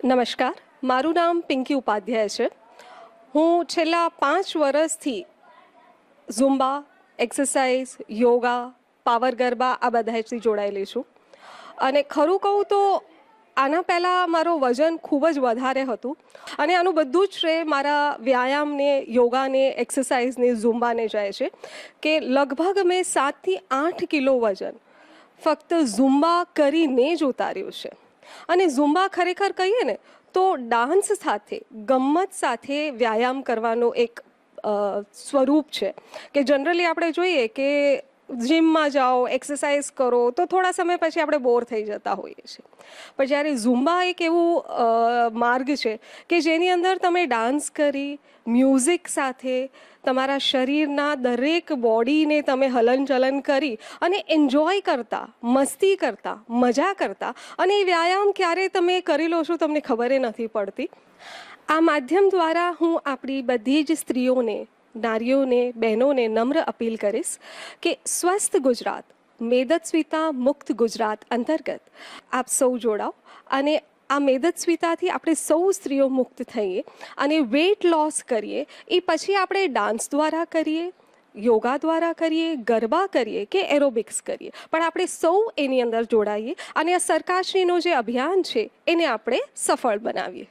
નમસ્કાર, મારું નામ પિંકી ઉપાધ્યાય છે. હું છેલ્લા 5 વર્ષથી ઝુમ્બા, એક્સરસાઇઝ, યોગા, પાવર ગરબા આ બધાથી જોડાયેલી છું. અને ખરું કહું તો આના પહેલાં મારું વજન ખૂબ જ વધારે હતું અને આનું બધું જ શ્રેય મારા વ્યાયામને, યોગાને, એક્સરસાઇઝને, ઝુમ્બાને જાય છે કે લગભગ મેં 7 થી 8 કિલો વજન ફક્ત ઝુમ્બા કરીને જ ઉતાર્યું છે. અને ઝુમ્બા ખરેખર કહીએ ને તો ડાન્સ સાથે, ગમ્મત સાથે વ્યાયામ કરવાનો એક સ્વરૂપ છે કે જનરલી આપણે જોઈએ કે જિમમાં જાઓ, એક્સરસાઇઝ કરો તો થોડા સમય પછી આપણે બોર થઈ જતા હોઈએ છીએ. પણ જ્યારે ઝુમ્બા એક એવું માર્ગ છે કે જેની અંદર તમે ડાન્સ કરી, મ્યુઝિક સાથે તમારા શરીરના દરેક બોડીને તમે હલનચલન કરી અને એન્જોય કરતા, મસ્તી કરતા, મજા કરતા, અને એ વ્યાયામ ક્યારે તમે કરી લો છો તમને ખબર નથી પડતી. આ માધ્યમ દ્વારા હું આપણી બધી જ સ્ત્રીઓને, નારીઓને, બહેનોને નમ્ર અપીલ કરીશ કે સ્વસ્થ ગુજરાત, મેદસ્વીતા મુક્ત ગુજરાત અંતર્ગત આપ સૌ જોડાઓ અને આ મેદસ્વીતાથી આપણે સૌ સ્ત્રીઓ મુક્ત થઈએ અને વેઇટ લોસ કરીએ. એ પછી આપણે ડાન્સ દ્વારા કરીએ, યોગા દ્વારા કરીએ, ગરબા કરીએ કે એરોબિક્સ કરીએ, પણ આપણે સૌ એની અંદર જોડાઈએ અને આ સરકારશ્રીનું જે અભિયાન છે એને આપણે સફળ બનાવીએ.